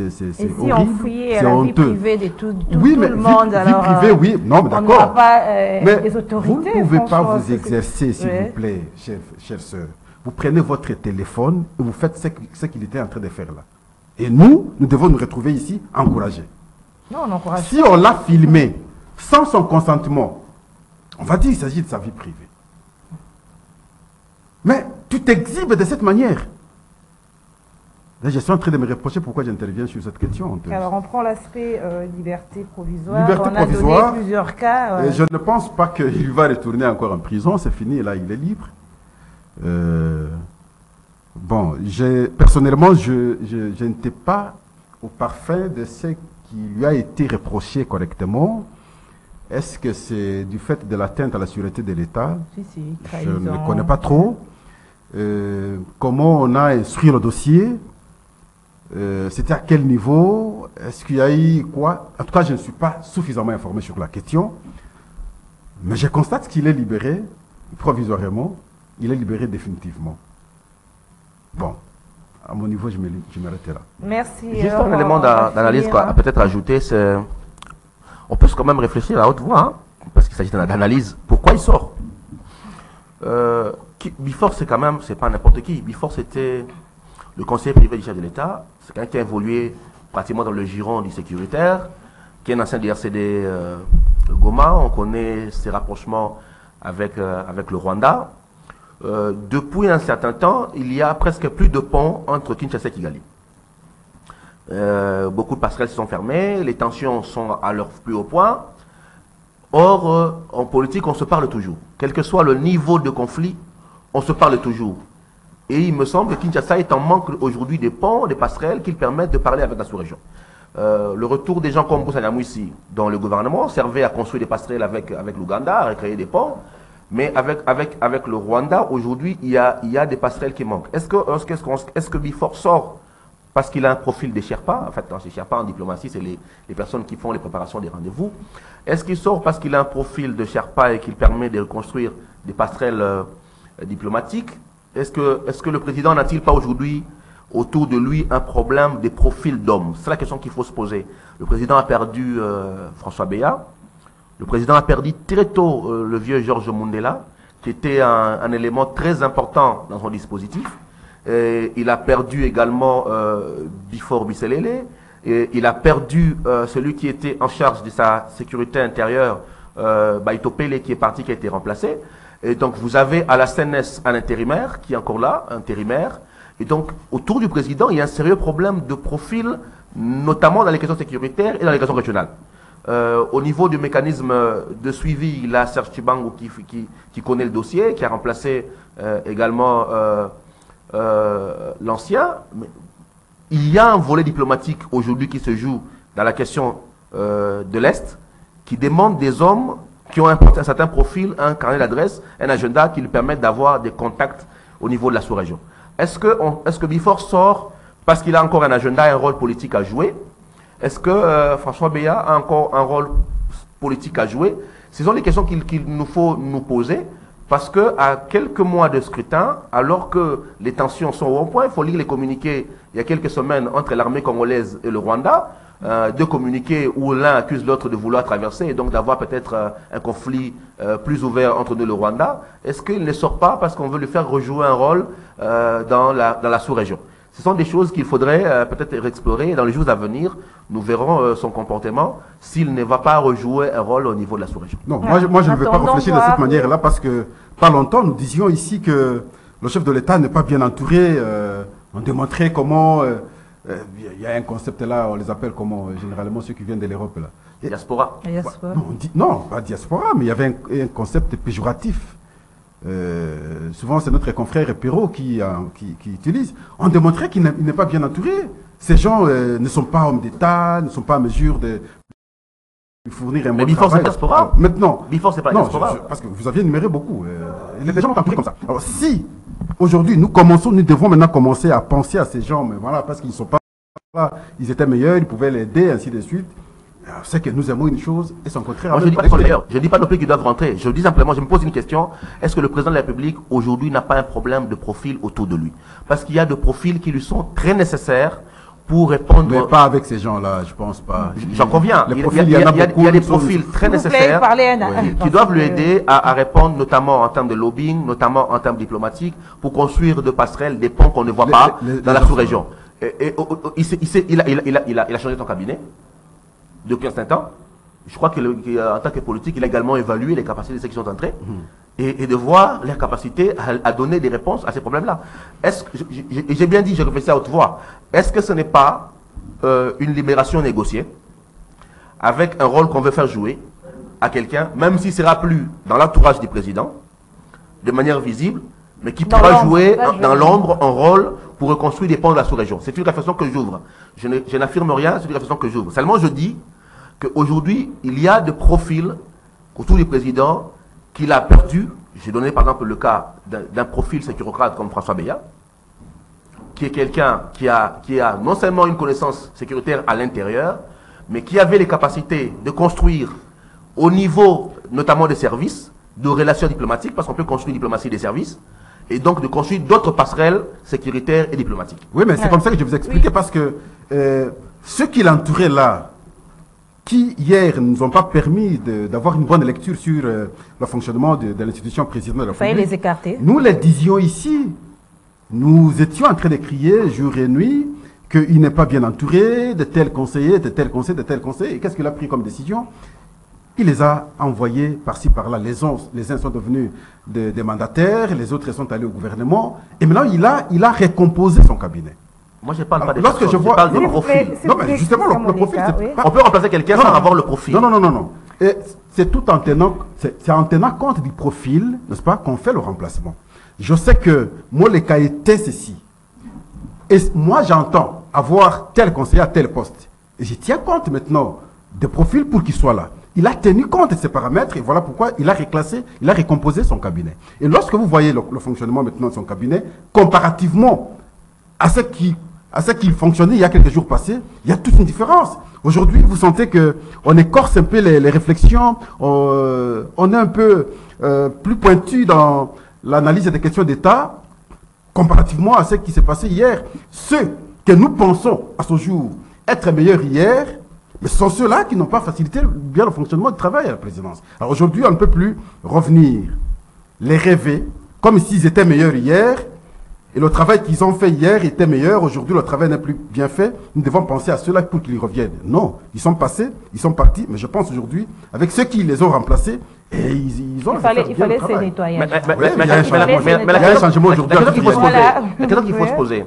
horrible, on fouillait à la vie privée de tout oui, le monde, alors vie privée, oui, non, mais on d'accord. n'aura pas Mais des autorités. vous ne pouvez pas franchement, vous exercer, s'il vous plaît, chère sœur. Vous prenez votre téléphone et vous faites ce qu'il était en train de faire là. Et nous devons nous retrouver ici encouragés. Non, on encourage. Si on l'a filmé sans son consentement, on va dire qu'il s'agit de sa vie privée. Mais tu t'exhibes de cette manière. Là, je suis en train de me reprocher pourquoi j'interviens sur cette question. Alors, on prend l'aspect liberté provisoire. Liberté on a provisoire, donné plusieurs cas. Je ne pense pas qu'il va retourner encore en prison. C'est fini, là, il est libre. Bon, personnellement, je n'étais pas au parfum de ce qui lui a été reproché correctement. Est-ce que c'est du fait de l'atteinte à la sûreté de l'État? Je ne le connais pas trop. Comment on a instruit le dossier? C'était à quel niveau? Est-ce qu'il y a eu quoi? En tout cas, je ne suis pas suffisamment informé sur la question. Mais je constate qu'il est libéré provisoirement. Il est libéré définitivement. Bon, à mon niveau, je m'arrêterai là. Merci. Juste un élément d'analyse à peut-être ajouter, c'est... On peut quand même réfléchir à haute voix, hein, parce qu'il s'agit d'analyse. Pourquoi il sort? Bifor, c'est quand même, c'est pas n'importe qui. Bifor, c'était le conseiller privé du chef de l'État. C'est quelqu'un qui a évolué pratiquement dans le giron du sécuritaire, qui est un ancien du RCD Goma. On connaît ses rapprochements avec le Rwanda. Depuis un certain temps, il y a presque plus de ponts entre Kinshasa et Kigali. Beaucoup de passerelles se sont fermées, les tensions sont à leur plus haut point. Or, en politique, on se parle toujours. Quel que soit le niveau de conflit, on se parle toujours. Et il me semble que Kinshasa est en manque aujourd'hui des ponts, des passerelles qui permettent de parler avec la sous-région. Le retour des gens comme Boussa Nyamwisi dans le gouvernement servait à construire des passerelles avec l'Ouganda, à créer des ponts. Mais avec le Rwanda, aujourd'hui, il y a des passerelles qui manquent. Est-ce que Bifor sort parce qu'il a un profil des Sherpas? En fait, ces Sherpas en diplomatie, c'est les personnes qui font les préparations des rendez-vous. Est-ce qu'il sort parce qu'il a un profil de Sherpa et qu'il permet de reconstruire des passerelles diplomatiques? Est-ce que le président n'a-t-il pas aujourd'hui autour de lui un problème des profils d'hommes? C'est la question qu'il faut se poser. Le président a perdu François Beya. Le président a perdu très tôt le vieux Georges Mundela, qui était un élément très important dans son dispositif. Et il a perdu également Bifor Bisselele. Et il a perdu celui qui était en charge de sa sécurité intérieure, Baito Pele, qui est parti, qui a été remplacé. Et donc vous avez à la CNS un intérimaire qui est encore là, intérimaire. Et donc autour du président, il y a un sérieux problème de profil, notamment dans les questions sécuritaires et dans les questions régionales. Au niveau du mécanisme de suivi, il a Serge Chibangu qui connaît le dossier, qui a remplacé également l'ancien. Il y a un volet diplomatique aujourd'hui qui se joue dans la question de l'Est, qui demande des hommes qui ont un certain profil, un carnet d'adresse, un agenda qui lui permettent d'avoir des contacts au niveau de la sous-région. Est-ce que Bifor sort parce qu'il a encore un agenda, un rôle politique à jouer? Est-ce que François Beya a encore un rôle politique à jouer? Ce sont les questions qu'il nous faut nous poser, parce qu'à quelques mois de scrutin, alors que les tensions sont au point, il faut lire les communiqués il y a quelques semaines entre l'armée congolaise et le Rwanda, deux communiqués où l'un accuse l'autre de vouloir traverser et donc d'avoir peut-être un conflit plus ouvert entre nous et le Rwanda. Est-ce qu'il ne sort pas parce qu'on veut lui faire rejouer un rôle dans la sous-région? Ce sont des choses qu'il faudrait peut-être explorer. Et dans les jours à venir, nous verrons son comportement s'il ne va pas rejouer un rôle au niveau de la sous-région. Non, moi je ne veux pas réfléchir de cette manière-là parce que, pas longtemps, nous disions ici que le chef de l'État n'est pas bien entouré. On démontrait comment... Il y a un concept là, on les appelle comment, généralement ceux qui viennent de l'Europe là. Diaspora. Non, pas diaspora, mais il y avait un concept péjoratif. Souvent, c'est notre confrère Perrault qui utilise. On démontrait qu'il n'est pas bien entouré. Ces gens ne sont pas hommes d'État, ne sont pas à mesure de fournir un Mais bon Bifor, travail. c'est diaspora. Alors, maintenant, Bifor, c'est pas non, diaspora. parce que vous aviez énuméré beaucoup. Les gens ont compris comme ça. Alors, si aujourd'hui nous devons maintenant commencer à penser à ces gens, mais voilà, parce qu'ils ne sont pas là, ils étaient meilleurs, ils pouvaient l'aider, ainsi de suite. C'est que nous aimons une chose et son contraire. Moi, je ne dis pas non plus qu'ils doivent rentrer. Je dis simplement, je me pose une question. Est-ce que le président de la République, aujourd'hui, n'a pas un problème de profil autour de lui? Parce qu'il y a des profils qui lui sont très nécessaires pour répondre... Mais pas avec ces gens-là, je pense pas. J'en conviens. Les Il profils, y a des beaucoup, profils très S'il vous plaît, nécessaires parlez qui doivent lui aider à répondre, notamment en termes de lobbying, notamment en termes diplomatiques, pour construire de passerelles, des ponts qu'on ne voit pas dans la sous-région. Il a changé son cabinet depuis un certain temps. Je crois qu'en tant que politique, il a également évalué les capacités de ceux qui sont entrés et de voir leur capacité à donner des réponses à ces problèmes-là. J'ai bien dit, j'ai réfléchi à haute voix, est-ce que ce n'est pas une libération négociée avec un rôle qu'on veut faire jouer à quelqu'un, même s'il ne sera plus dans l'entourage du président, de manière visible, mais qui pourra jouer dans l'ombre un rôle pour reconstruire des ponts de la sous-région? C'est une réflexion que j'ouvre. Je n'affirme rien, c'est une réflexion que j'ouvre. Seulement, je dis qu'aujourd'hui, il y a des profils autour du président qu'il a perdu. J'ai donné par exemple le cas d'un profil sécurocrate comme François Beya, qui est quelqu'un qui a non seulement une connaissance sécuritaire à l'intérieur, mais qui avait les capacités de construire au niveau notamment des services, de relations diplomatiques, parce qu'on peut construire une diplomatie des services, et donc de construire d'autres passerelles sécuritaires et diplomatiques. Oui, mais c'est comme ça que je vous expliquais, parce que ceux qui l'entouraient là, qui hier ne nous ont pas permis d'avoir une bonne lecture sur le fonctionnement de l'institution présidente de la République. Il fallait les écarter. Nous les disions ici. Nous étions en train de crier jour et nuit qu'il n'est pas bien entouré de tels conseillers, de tels conseillers, de tels conseillers. Et qu'est-ce qu'il a pris comme décision? Il les a envoyés par-ci, par-là. Les uns sont devenus des mandataires, les autres sont allés au gouvernement. Et maintenant, il a recomposé son cabinet. Moi, je ne parle pas des lorsque personnes, je vois, parle de profil. Non, mais justement, le profil, c'est pas... On peut remplacer quelqu'un sans avoir le profil. Non. Et c'est tout en tenant compte du profil, n'est-ce pas, qu'on fait le remplacement. Je sais que moi, les cas étaient ceci. Et moi, j'entends avoir tel conseiller à tel poste. Et je tiens compte maintenant des profils pour qu'il soit là. Il a tenu compte de ces paramètres et voilà pourquoi il a reclassé, il a recomposé son cabinet. Et lorsque vous voyez le fonctionnement maintenant de son cabinet, comparativement à ce qui fonctionnait il y a quelques jours passés, il y a toute une différence. Aujourd'hui, vous sentez qu'on écorce un peu les réflexions, on est un peu plus pointu dans l'analyse des questions d'État, comparativement à ce qui s'est passé hier. Ceux que nous pensons à ce jour être meilleurs hier, mais ce sont ceux-là qui n'ont pas facilité bien le fonctionnement du travail à la présidence. Alors aujourd'hui, on ne peut plus revenir, les rêver, comme s'ils étaient meilleurs hier, et le travail qu'ils ont fait hier était meilleur, aujourd'hui le travail n'est plus bien fait, nous devons penser à ceux-là pour qu'ils reviennent. Non, ils sont passés, ils sont partis, mais je pense aujourd'hui, avec ceux qui les ont remplacés, et ils ont il fallait se nettoyer. Il y a un changement aujourd'hui. La question qu'il faut se poser,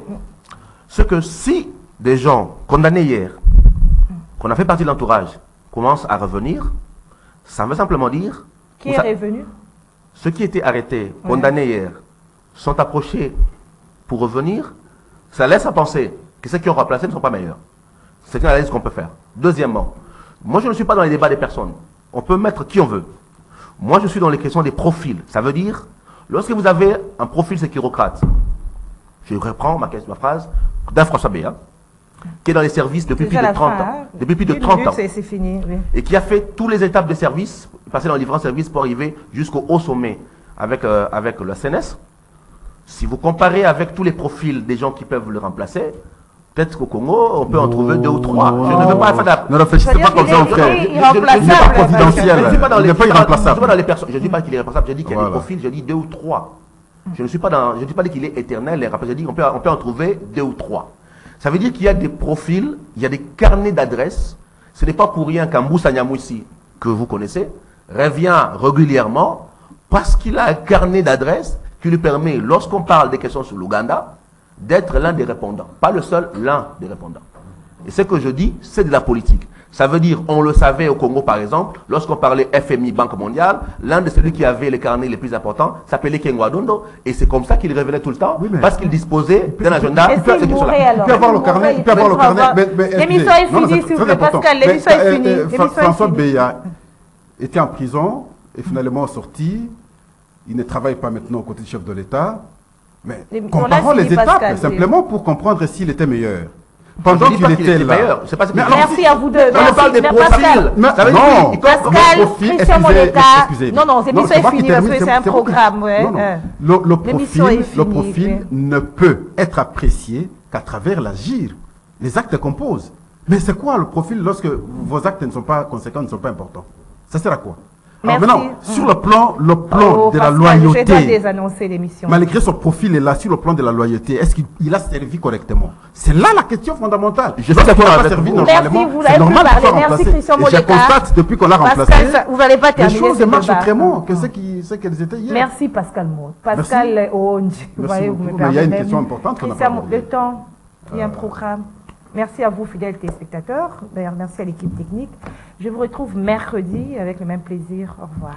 c'est que si des gens condamnés hier, qu'on a fait partie de l'entourage, commencent à revenir, ça veut simplement dire... Qui est revenu? Ceux qui étaient arrêtés, condamnés hier, sont approchés pour revenir, ça laisse à penser que ceux qui ont remplacé ne sont pas meilleurs. C'est une analyse qu'on peut faire. Deuxièmement, moi je ne suis pas dans les débats des personnes. On peut mettre qui on veut. Moi je suis dans les questions des profils. Ça veut dire, lorsque vous avez un profil sécurocrate, je reprends ma phrase, d'un François Beya, qui est dans les services depuis plus de 30 ans. Depuis plus de 30 ans. C'est fini, oui. Et qui a fait toutes les étapes de service, passé dans les différents services pour arriver jusqu'au haut sommet avec la CNS. Si vous comparez avec tous les profils des gens qui peuvent le remplacer, peut-être qu'au Congo, on peut en trouver 2 ou 3. Je ne veux pas faire Ne réfléchissez pas comme ça, frère. Il n'est pas providentiel. Il n'est pas irremplaçable. Je ne dis pas qu'il est irremplaçable, je dis qu'il y a des profils, je dis 2 ou 3. Je ne dis pas qu'il est éternel, je dis qu'on peut en trouver 2 ou 3. Ça veut dire qu'il y a des profils, il y a des carnets d'adresses. Ce n'est pas pour rien qu'Amboussa Nyamouissi, que vous connaissez, revient régulièrement parce qu'il a un carnet d'adresses qui lui permet, lorsqu'on parle des questions sur l'Ouganda, d'être l'un des répondants. Pas le seul, l'un des répondants. Et ce que je dis, c'est de la politique. Ça veut dire, on le savait au Congo par exemple, lorsqu'on parlait FMI, Banque mondiale, l'un de celui qui avait les carnets les plus importants s'appelait Kengwa Dondo, et c'est comme ça qu'il révélait tout le temps, parce qu'il disposait d'un agenda. Il peut avoir le carnet, il peut avoir le carnet. L'émission est finie, s'il vous plaît, Pascal, l'émission est finie. François Beya était en prison et finalement sorti. Il ne travaille pas maintenant aux côtés du chef de l'État. Mais comparons les étapes, simplement pour comprendre s'il était meilleur. Pendant qu'il était là. Merci à vous deux. On parle des profils. Non, Pascal, Christian Moleka. Non, l'émission est finie parce que c'est un programme. Le profil ne peut être apprécié qu'à travers l'agir. Les actes qu'on pose. Mais c'est quoi le profil lorsque vos actes ne sont pas conséquents, ne sont pas importants? Ça sert à quoi? Alors maintenant, sur le plan de la loyauté, malgré son profil est là, sur le plan de la loyauté, est-ce qu'il a servi correctement? C'est là la question fondamentale. Je suis d'accord avec vous. Merci, vous l'avez pu parler. Merci Christian Moleka. Et je constate depuis qu'on l'a remplacé, vous n'allez pas terminer les choses marchent autrement que ce qu'elles étaient hier. Merci Pascal Maud. Pascal Oonji. Vous me permettez. Il y a une question importante qu'on a pas abordée. Le temps, il y a un programme. Merci à vous, fidèles téléspectateurs. D'ailleurs, merci à l'équipe technique. Je vous retrouve mercredi avec le même plaisir. Au revoir.